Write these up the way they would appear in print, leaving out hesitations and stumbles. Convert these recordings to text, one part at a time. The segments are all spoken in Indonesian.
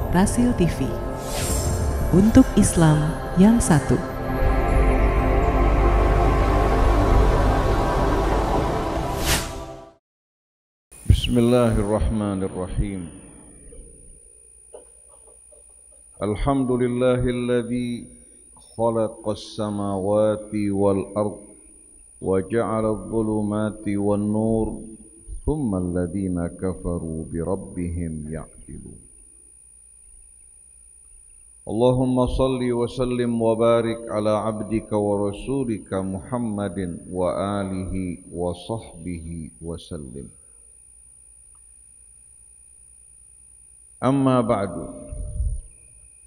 Rasil TV, untuk Islam yang satu. Bismillahirrahmanirrahim. Alhamdulillahilladzi khalaqas samawati wal ard wa ja'ala adh-dhulumati wan nur thumma alladhina kafaru bi rabbihim ya'dilun. Allahumma salli wa sallim wa barik ala abdika wa rasulika Muhammadin wa alihi wa sahbihi wa sallim. Amma ba'du,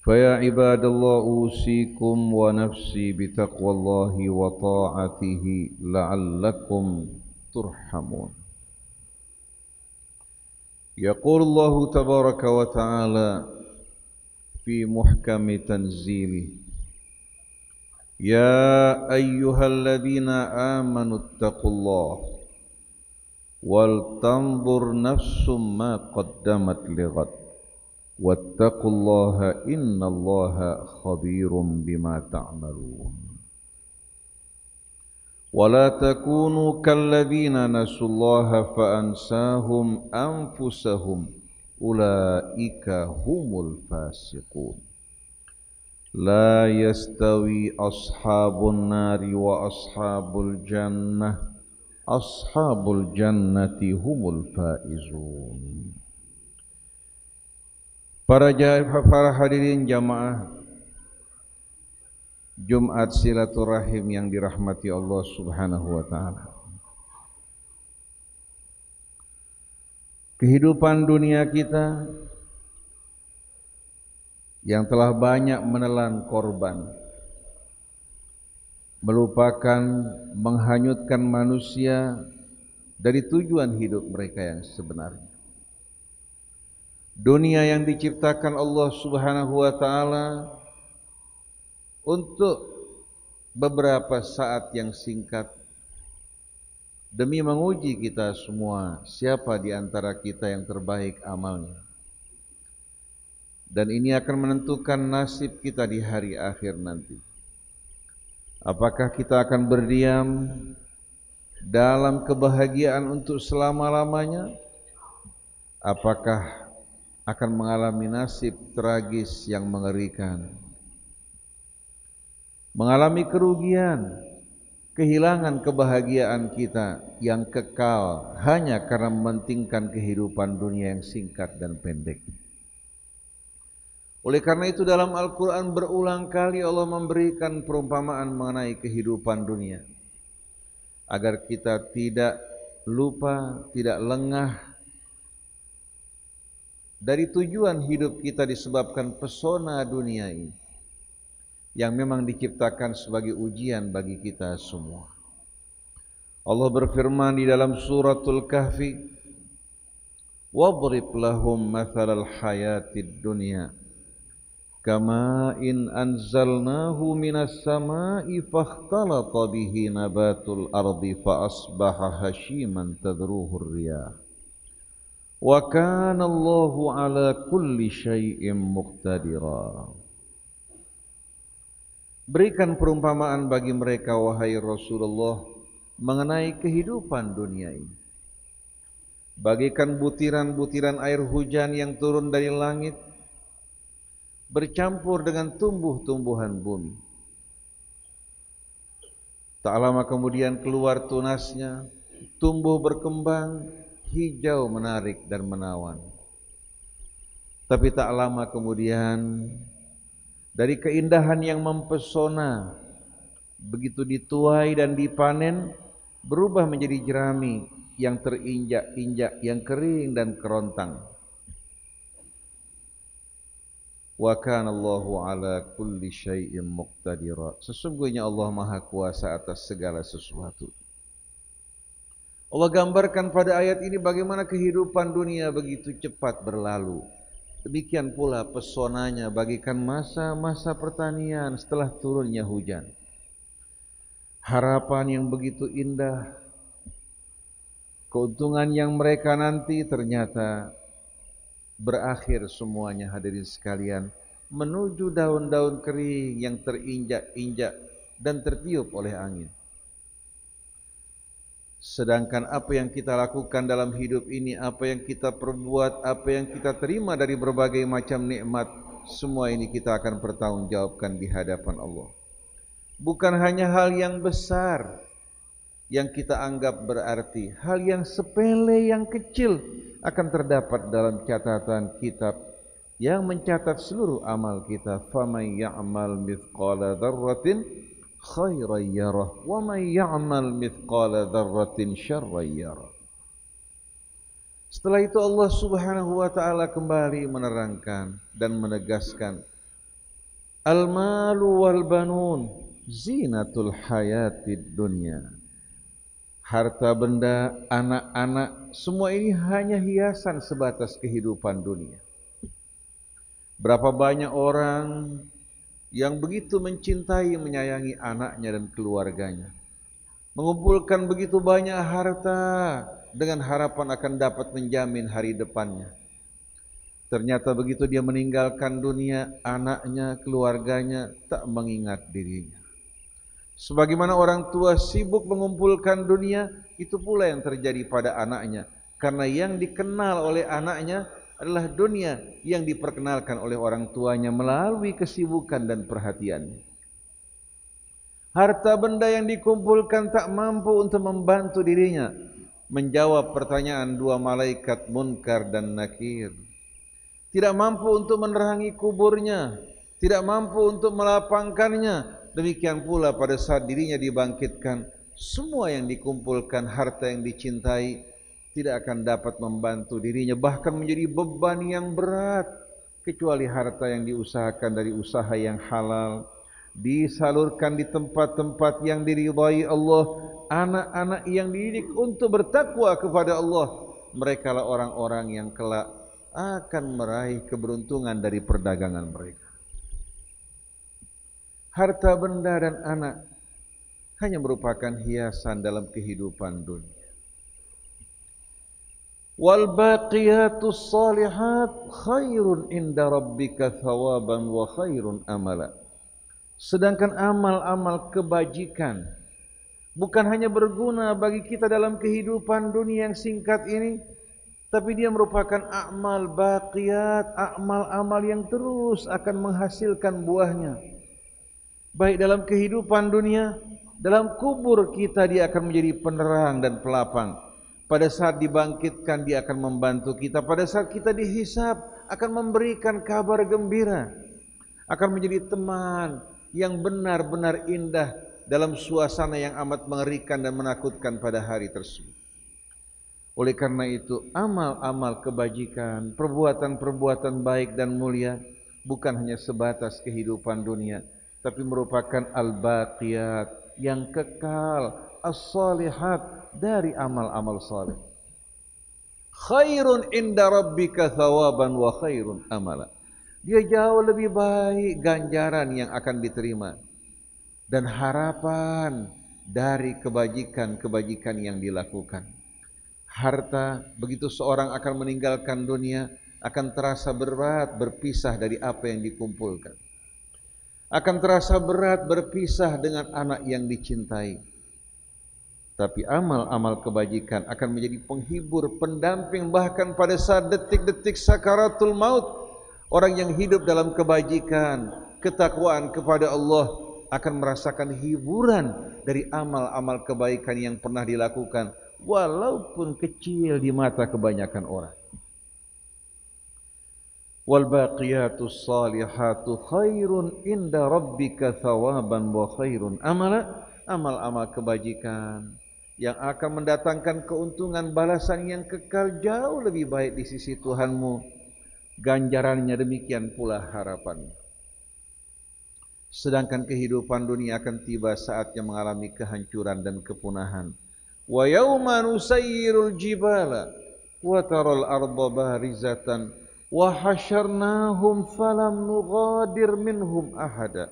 faya ibadallah usikum wa nafsi bitaqwallahi wa ta'atihi la'allakum turhamun. Yaqul Allah tabaraka wa ta'ala fi muhkami tanzilih, ya ayyuhalladzina amanu ittaqullaha wal tanzur nafsum ma qaddamat lighad wattaqullaha innallaha khabirum bima ta'malun. Wala takunu kalladzina nasullaha fa ansahum anfusahum ulaika humul fasiqun. La yastawi ashabun nari wa ashabul jannah, ashabul jannati humul faizun. Para hadirin jamaah Jumat Silaturahim yang dirahmati Allah Subhanahu wa ta'ala. Kehidupan dunia kita yang telah banyak menelan korban, melupakan, menghanyutkan manusia dari tujuan hidup mereka yang sebenarnya. Dunia yang diciptakan Allah Subhanahu wa ta'ala untuk beberapa saat yang singkat demi menguji kita semua siapa di antara kita yang terbaik amalnya. Dan ini akan menentukan nasib kita di hari akhir nanti. Apakah kita akan berdiam dalam kebahagiaan untuk selama-lamanya? Apakah akan mengalami nasib tragis yang mengerikan, mengalami kerugian, kehilangan kebahagiaan kita yang kekal hanya karena mementingkan kehidupan dunia yang singkat dan pendek. Oleh karena itu dalam Al-Quran berulang kali Allah memberikan perumpamaan mengenai kehidupan dunia, agar kita tidak lupa, tidak lengah dari tujuan hidup kita disebabkan pesona dunia ini yang memang diciptakan sebagai ujian bagi kita semua. Allah berfirman di dalam suratul Kahfi, "Wadrib lahum mathalal hayatid dunya kama in anzalnahu minas sama'i fakhtalata bihi nabatul ardi fa asbaha hashiman tadruhur riyah. Wa kana Allahu ala kulli syai'in muqtadira." Berikan perumpamaan bagi mereka wahai Rasulullah mengenai kehidupan dunia ini. Bagaikan butiran-butiran air hujan yang turun dari langit bercampur dengan tumbuh-tumbuhan bumi. Tak lama kemudian keluar tunasnya, tumbuh berkembang, hijau menarik dan menawan. Tapi tak lama kemudian dari keindahan yang mempesona, begitu dituai dan dipanen, berubah menjadi jerami yang terinjak-injak, yang kering dan kerontang. Wa kana Allahu ala kulli syai'in muqtadira. Sesungguhnya Allah Maha Kuasa atas segala sesuatu. Allah gambarkan pada ayat ini bagaimana kehidupan dunia begitu cepat berlalu. Demikian pula pesonanya bagaikan masa-masa pertanian setelah turunnya hujan. Harapan yang begitu indah, keuntungan yang mereka nanti ternyata berakhir semuanya hadirin sekalian menuju daun-daun kering yang terinjak-injak dan tertiup oleh angin. Sedangkan apa yang kita lakukan dalam hidup ini, apa yang kita perbuat, apa yang kita terima dari berbagai macam nikmat, semua ini kita akan pertanggungjawabkan di hadapan Allah. Bukan hanya hal yang besar yang kita anggap berarti, hal yang sepele, yang kecil akan terdapat dalam catatan kitab yang mencatat seluruh amal kita. Faman ya'mal mithqala dzarratin khairan yarah wa man ya'mal mithqala dzarratin syarran yarah. Setelah itu Allah Subhanahu wa taala kembali menerangkan dan menegaskan, al-malu wal banun zinatul hayatid dunya. Harta benda, anak-anak, semua ini hanya hiasan sebatas kehidupan dunia. Berapa banyak orang yang begitu mencintai, menyayangi anaknya dan keluarganya, mengumpulkan begitu banyak harta dengan harapan akan dapat menjamin hari depannya. Ternyata begitu dia meninggalkan dunia, anaknya, keluarganya tak mengingat dirinya. Sebagaimana orang tua sibuk mengumpulkan dunia, itu pula yang terjadi pada anaknya. Karena yang dikenal oleh anaknya adalah dunia yang diperkenalkan oleh orang tuanya melalui kesibukan dan perhatiannya. Harta benda yang dikumpulkan tak mampu untuk membantu dirinya menjawab pertanyaan dua malaikat Munkar dan Nakir. Tidak mampu untuk menerangi kuburnya, tidak mampu untuk melapangkannya. Demikian pula pada saat dirinya dibangkitkan, semua yang dikumpulkan, harta yang dicintai tidak akan dapat membantu dirinya, bahkan menjadi beban yang berat, kecuali harta yang diusahakan dari usaha yang halal, disalurkan di tempat-tempat yang diridhai Allah. Anak-anak yang dididik untuk bertakwa kepada Allah, mereka lah orang-orang yang kelak akan meraih keberuntungan dari perdagangan mereka. Harta benda dan anak hanya merupakan hiasan dalam kehidupan dunia. Wal baqiyatus shalihat khairun inda rabbika thawaban wa khairun amala. Sedangkan amal-amal kebajikan bukan hanya berguna bagi kita dalam kehidupan dunia yang singkat ini, tapi dia merupakan amal baqiyat, amal-amal yang terus akan menghasilkan buahnya. Baik dalam kehidupan dunia, dalam kubur kita dia akan menjadi penerang dan pelapang. Pada saat dibangkitkan dia akan membantu kita. Pada saat kita dihisab akan memberikan kabar gembira. Akan menjadi teman yang benar-benar indah dalam suasana yang amat mengerikan dan menakutkan pada hari tersebut. Oleh karena itu, amal-amal kebajikan, perbuatan-perbuatan baik dan mulia bukan hanya sebatas kehidupan dunia, tapi merupakan al-baqiyat yang kekal, as-salihat dari amal-amal saleh. Khairun inda rabbika thawaban wa khairun amala. Dia jauh lebih baik ganjaran yang akan diterima dan harapan dari kebajikan-kebajikan yang dilakukan. Harta, begitu seorang akan meninggalkan dunia, akan terasa berat berpisah dari apa yang dikumpulkan. Akan terasa berat berpisah dengan anak yang dicintai. Tapi amal-amal kebajikan akan menjadi penghibur, pendamping, bahkan pada saat detik-detik sakaratul maut. Orang yang hidup dalam kebajikan, ketakwaan kepada Allah akan merasakan hiburan dari amal-amal kebaikan yang pernah dilakukan, walaupun kecil di mata kebanyakan orang. Wal baqiyatus salihatu khairun inda rabbika thawaban wa khairun amala. Amal-amal kebajikan yang akan mendatangkan keuntungan balasan yang kekal jauh lebih baik di sisi Tuhanmu. Ganjarannya demikian pula harapannya. Sedangkan kehidupan dunia akan tiba saatnya mengalami kehancuran dan kepunahan. Wa yauma nusayyirul jibala wa taral arda barizatan wa hasyarnahum falam nughadir minhum ahada.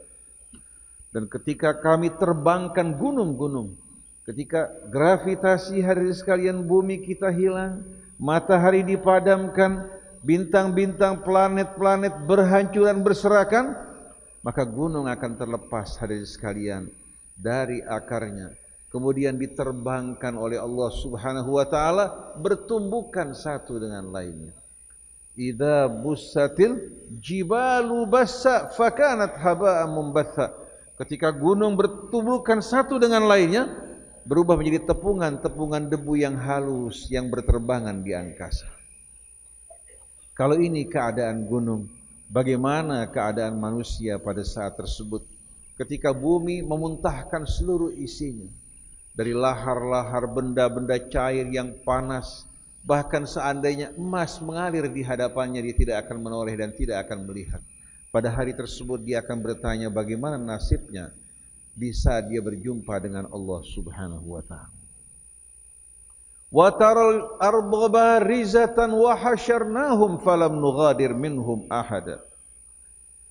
Dan ketika kami terbangkan gunung-gunung, ketika gravitasi hadirin sekalian bumi kita hilang, matahari dipadamkan, bintang-bintang, planet-planet berhancuran berserakan, maka gunung akan terlepas hadirin sekalian dari akarnya, kemudian diterbangkan oleh Allah Subhanahu wa taala, bertumbukan satu dengan lainnya. Idza bussatil jibalu bassa fakanat haba'an mumbatha. Ketika gunung bertumbukan satu dengan lainnya, berubah menjadi tepungan-tepungan debu yang halus yang berterbangan di angkasa. Kalau ini keadaan gunung, bagaimana keadaan manusia pada saat tersebut? Ketika bumi memuntahkan seluruh isinya, dari lahar-lahar benda-benda cair yang panas, bahkan seandainya emas mengalir di hadapannya, dia tidak akan menoleh dan tidak akan melihat. Pada hari tersebut dia akan bertanya bagaimana nasibnya bisa dia berjumpa dengan Allah Subhanahu wa taala. Wa taral arda barizatan wa hasyarnahum falam nughadir minhum ahada.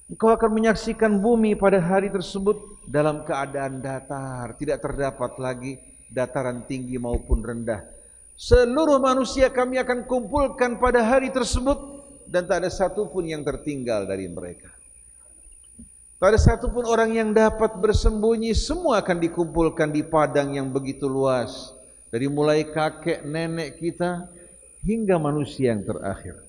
Engkau akan menyaksikan bumi pada hari tersebut dalam keadaan datar, tidak terdapat lagi dataran tinggi maupun rendah. Seluruh manusia kami akan kumpulkan pada hari tersebut dan tak ada satupun yang tertinggal dari mereka. Tak ada satupun orang yang dapat bersembunyi, semua akan dikumpulkan di padang yang begitu luas. Dari mulai kakek nenek kita hingga manusia yang terakhir.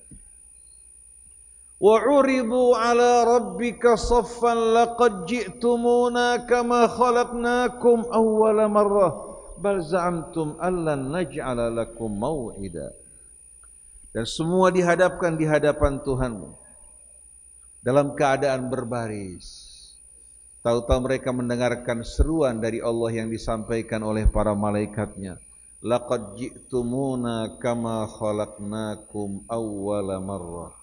Wa uridu ala rabbika saffan laqad ji'tumuna kama khalaqnakum awwala marrah bal za'amtum allan naj'ala lakum mau'ida. Dan semua dihadapkan di hadapan Tuhanmu dalam keadaan berbaris. Tahu-tahu mereka mendengarkan seruan dari Allah yang disampaikan oleh para malaikatnya. Laqad ji'tumuna kama khalaqnakum awwala marrah.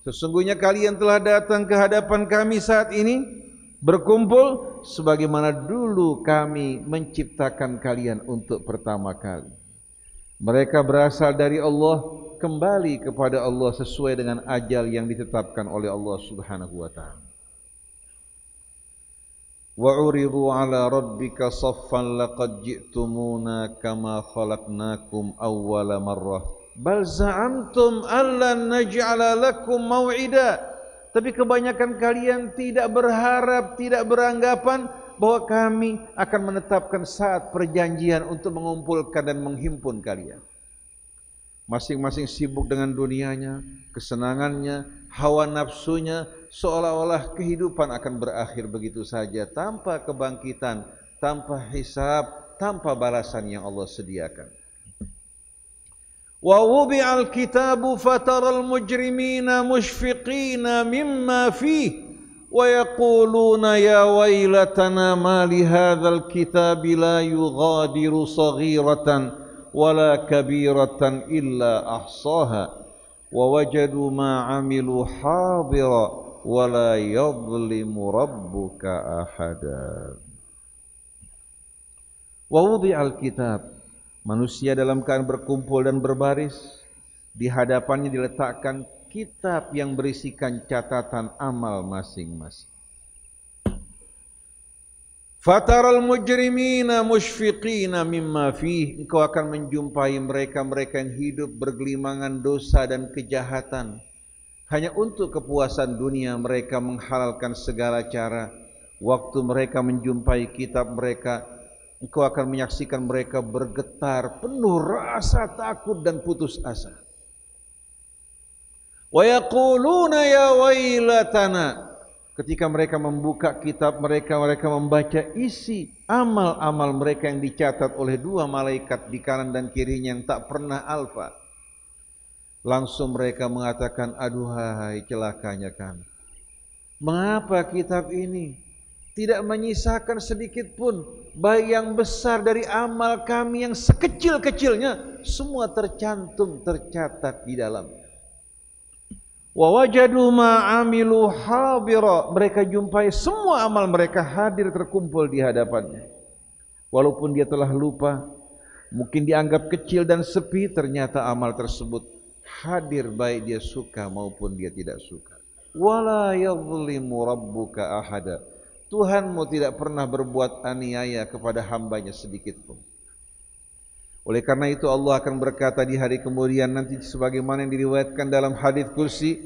Sesungguhnya kalian telah datang ke hadapan kami saat ini, berkumpul sebagaimana dulu kami menciptakan kalian untuk pertama kali. Mereka berasal dari Allah, kembali kepada Allah sesuai dengan ajal yang ditetapkan oleh Allah Subhanahu wa taala. Wa uridu ala rabbika saffan laqad ji'tumuna kama khalaqnakum awwala marrah bal za'amtum allan naj'ala lakum mau'ida. Tapi kebanyakan kalian tidak berharap, tidak beranggapan bahwa kami akan menetapkan saat perjanjian untuk mengumpulkan dan menghimpun kalian. Masing-masing sibuk dengan dunianya, kesenangannya, hawa nafsunya, seolah-olah kehidupan akan berakhir begitu saja tanpa kebangkitan, tanpa hisab, tanpa balasan yang Allah sediakan. Wa wubi'al kitabu fataral mujrimina mushfiqina mimma fihi wa yaquluna ya wailatana ma li hadzal kitabi la yughadiru saghiratan wala kabiratan illa ahsaha wa wajadu ma 'amilu hadira wala yadhlimu rabbuka ahada. Wa wudi'al kitab, manusia dalam keadaan berkumpul dan berbaris, di hadapannya diletakkan kitab yang berisikan catatan amal masing-masing. Fataral mujrimina mushfiqina mimma fihi, engkau akan menjumpai mereka-mereka yang hidup bergelimangan dosa dan kejahatan. Hanya untuk kepuasan dunia mereka menghalalkan segala cara. Waktu mereka menjumpai kitab mereka, engkau akan menyaksikan mereka bergetar penuh rasa takut dan putus asa. Wa yaquluna ya wailatana, ketika mereka membuka kitab mereka, mereka membaca isi amal-amal mereka yang dicatat oleh dua malaikat di kanan dan kirinya yang tak pernah alfa. Langsung mereka mengatakan, aduhai celakanya kami. Mengapa kitab ini tidak menyisakan sedikit pun, baik yang besar dari amal kami yang sekecil-kecilnya, semua tercantum, tercatat di dalamnya. Wa wajadu ma 'amilu hadira, mereka jumpai semua amal mereka hadir terkumpul di hadapannya. Walaupun dia telah lupa, mungkin dianggap kecil dan sepi, ternyata amal tersebut hadir baik dia suka maupun dia tidak suka. Wala yadhlimu rabbuka ahada, Tuhanmu tidak pernah berbuat aniaya kepada hambanya sedikit pun. Oleh karena itu Allah akan berkata di hari kemudian nanti sebagaimana yang diriwayatkan dalam hadis kursi,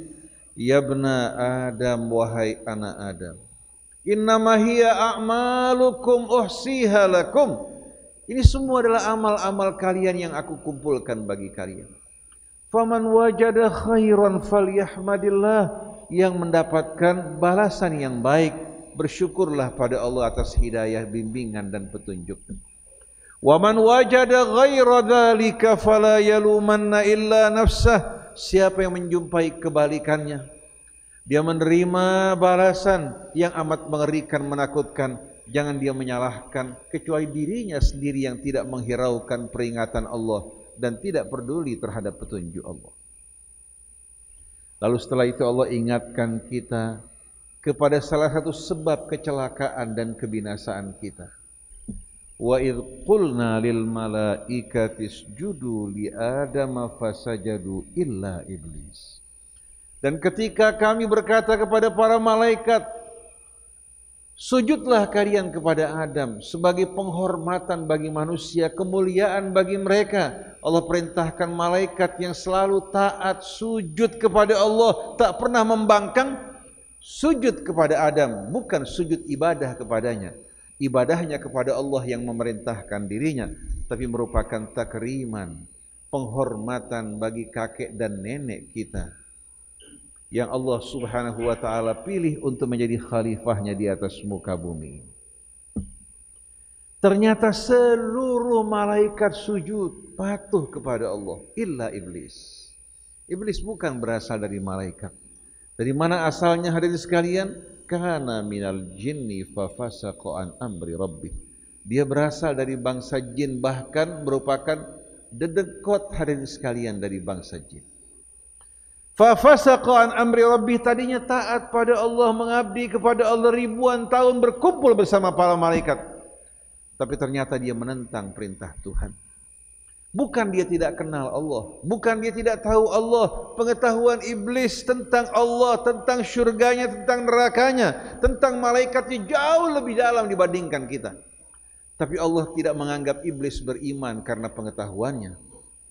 ya bna Adam, wahai anak Adam, innama hiya a'malukum uhsiha lakum. Ini semua adalah amal-amal kalian yang aku kumpulkan bagi kalian. Faman wajada khairan falyahmadillah. Yang mendapatkan balasan yang baik, bersyukurlah pada Allah atas hidayah, bimbingan dan petunjuk. Wa man wajada ghaira dzalika fala yalumanna illa nafsah. Siapa yang menjumpai kebalikannya, dia menerima balasan yang amat mengerikan, menakutkan, jangan dia menyalahkan kecuali dirinya sendiri yang tidak menghiraukan peringatan Allah dan tidak peduli terhadap petunjuk Allah. Lalu setelah itu Allah ingatkan kita kepada salah satu sebab kecelakaan dan kebinasaan kita. Wa idh qulna lil malaikati isjudu li adama fasajadu illa iblis. Dan ketika kami berkata kepada para malaikat, sujudlah kalian kepada Adam sebagai penghormatan bagi manusia, kemuliaan bagi mereka. Allah perintahkan malaikat yang selalu taat sujud kepada Allah, tak pernah membangkang, sujud kepada Adam, bukan sujud ibadah kepadanya. Ibadahnya kepada Allah yang memerintahkan dirinya, tapi merupakan takriman, penghormatan bagi kakek dan nenek kita yang Allah Subhanahu wa taala pilih untuk menjadi khalifahnya di atas muka bumi. Ternyata seluruh malaikat sujud patuh kepada Allah illa iblis. Iblis bukan berasal dari malaikat. Dari mana asalnya hadirin sekalian? Kana minal jinni fafasaqa an amri rabbih. Dia berasal dari bangsa jin, bahkan merupakan dedekot hadirin sekalian dari bangsa jin. Fafasaqa an amri rabbih, tadinya taat pada Allah, mengabdi kepada Allah ribuan tahun, berkumpul bersama para malaikat. Tapi ternyata dia menentang perintah Tuhan. Bukan dia tidak kenal Allah, bukan dia tidak tahu Allah. Pengetahuan iblis tentang Allah, tentang syurganya, tentang nerakanya, tentang malaikatnya jauh lebih dalam dibandingkan kita. Tapi Allah tidak menganggap iblis beriman karena pengetahuannya.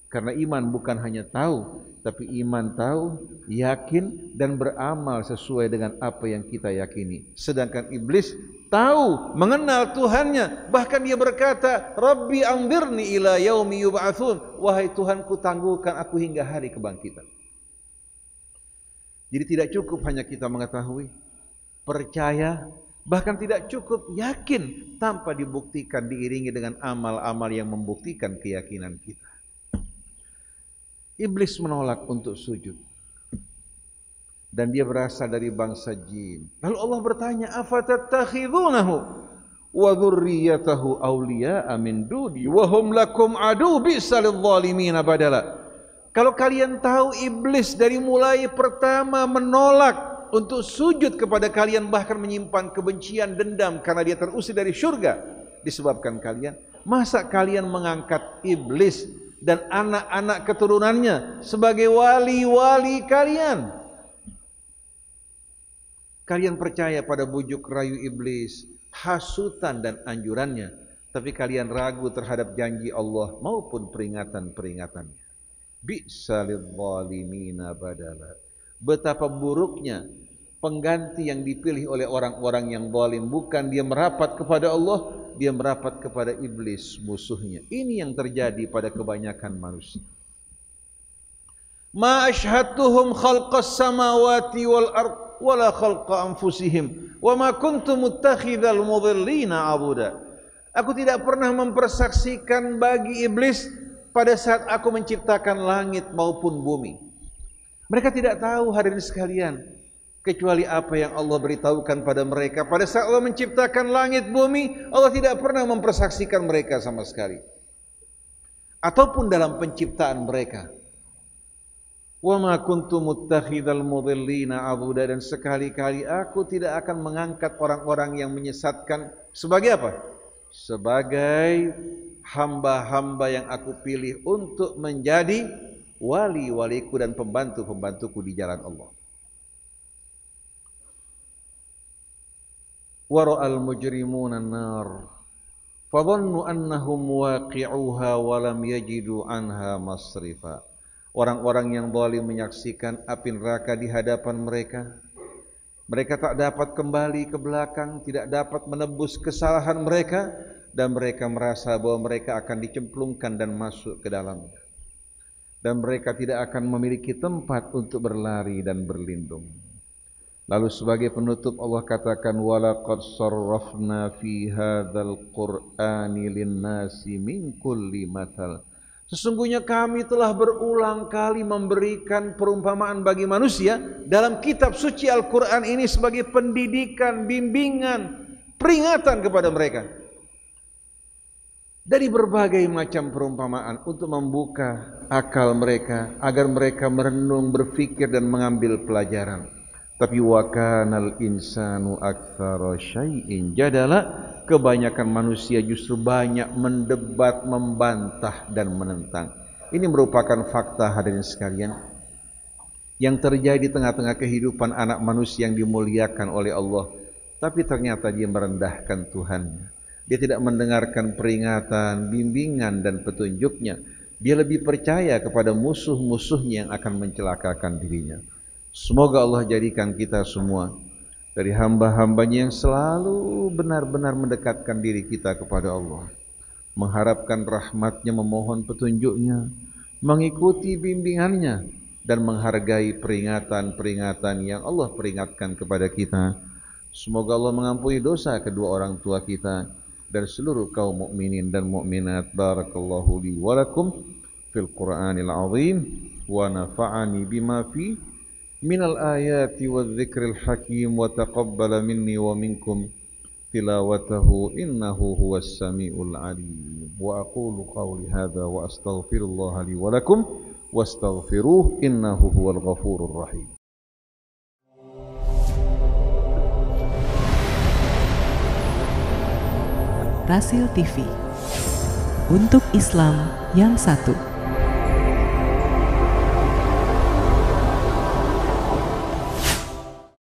Karena iman bukan hanya tahu, tapi iman tahu, yakin dan beramal sesuai dengan apa yang kita yakini. Sedangkan iblis tahu, mengenal Tuhannya, bahkan dia berkata, Rabbi anzirni ila yaumi yub'atsun, wahai Tuhanku, tangguhkan aku hingga hari kebangkitan. Jadi tidak cukup hanya kita mengetahui, percaya, bahkan tidak cukup yakin tanpa dibuktikan, diiringi dengan amal-amal yang membuktikan keyakinan kita. Iblis menolak untuk sujud. Dan dia berasal dari bangsa jin. Lalu Allah bertanya, afatattakhidunahu wa dzurriyyatahu awliya'a min duni wa hum lakum adu bi'sa lidh-dhalimin badala. Kalau kalian tahu iblis dari mulai pertama menolak untuk sujud kepada kalian, bahkan menyimpan kebencian, dendam karena dia terusir dari surga disebabkan kalian, masa kalian mengangkat iblis dan anak-anak keturunannya sebagai wali-wali kalian? Kalian percaya pada bujuk rayu iblis, hasutan dan anjurannya, tapi kalian ragu terhadap janji Allah maupun peringatan-peringatannya. Bi'sa lidh-dhalimina badala. Betapa buruknya pengganti yang dipilih oleh orang-orang yang zalim. Bukan dia merapat kepada Allah, dia merapat kepada iblis, musuhnya. Ini yang terjadi pada kebanyakan manusia. Ma ashhadtuhum khalqas samawati wal ard wala khalqa anfusihim wa ma kuntu muttakhidhal mudhillina abuda. Aku tidak pernah mempersaksikan bagi iblis pada saat aku menciptakan langit maupun bumi. Mereka tidak tahu hadirin sekalian, kecuali apa yang Allah beritahukan pada mereka. Pada saat Allah menciptakan langit bumi, Allah tidak pernah mempersaksikan mereka sama sekali. Ataupun dalam penciptaan mereka. Wa ma kuntu muttakhidhal mudhillina abuda, dan sekali-kali aku tidak akan mengangkat orang-orang yang menyesatkan sebagai apa? Sebagai hamba-hamba yang aku pilih untuk menjadi wali-waliku dan pembantu-pembantuku di jalan Allah. Wara'al mujrimuna an-nar Fadhannu annahum waqi'uha wa lam yajidu anha masrifa. Orang-orang yang zalim menyaksikan api neraka di hadapan mereka. Mereka tak dapat kembali ke belakang, tidak dapat menebus kesalahan mereka, dan mereka merasa bahwa mereka akan dicemplungkan dan masuk ke dalamnya. Dan mereka tidak akan memiliki tempat untuk berlari dan berlindung. Lalu sebagai penutup Allah katakan, walaqad sarrafna fi hadzal qur'ani lin-nasi min kulli mathal. Sesungguhnya kami telah berulang kali memberikan perumpamaan bagi manusia dalam kitab suci Al-Quran ini sebagai pendidikan, bimbingan, peringatan kepada mereka. Dari berbagai macam perumpamaan untuk membuka akal mereka agar mereka merenung, berfikir dan mengambil pelajaran. Tapi wa kanal insanu aktsara syai'in jadala, kebanyakan manusia justru banyak mendebat, membantah dan menentang. Ini merupakan fakta hadirin sekalian yang terjadi di tengah-tengah kehidupan anak manusia yang dimuliakan oleh Allah, tapi ternyata dia merendahkan Tuhannya. Dia tidak mendengarkan peringatan, bimbingan dan petunjuknya. Dia lebih percaya kepada musuh-musuhnya yang akan mencelakakan dirinya. Semoga Allah jadikan kita semua dari hamba-hambanya yang selalu benar-benar mendekatkan diri kita kepada Allah, mengharapkan rahmatnya, memohon petunjuknya, mengikuti bimbingannya, dan menghargai peringatan-peringatan yang Allah peringatkan kepada kita. Semoga Allah mengampuni dosa kedua orang tua kita dan seluruh kaum mukminin dan mukminat. Barakallahu li wa lakum fil Qur'anil azim wa nafa'ani bima fi minal ayati wa dzikril hakim wa taqabbala minni wa minkum tilawatahu innahu huwas samiul alim. Wa aqulu qawli hadza wa astaghfirullah li wa lakum wastaghfiruh innahu huwal ghafurur rahim. Rasil TV, untuk Islam yang satu.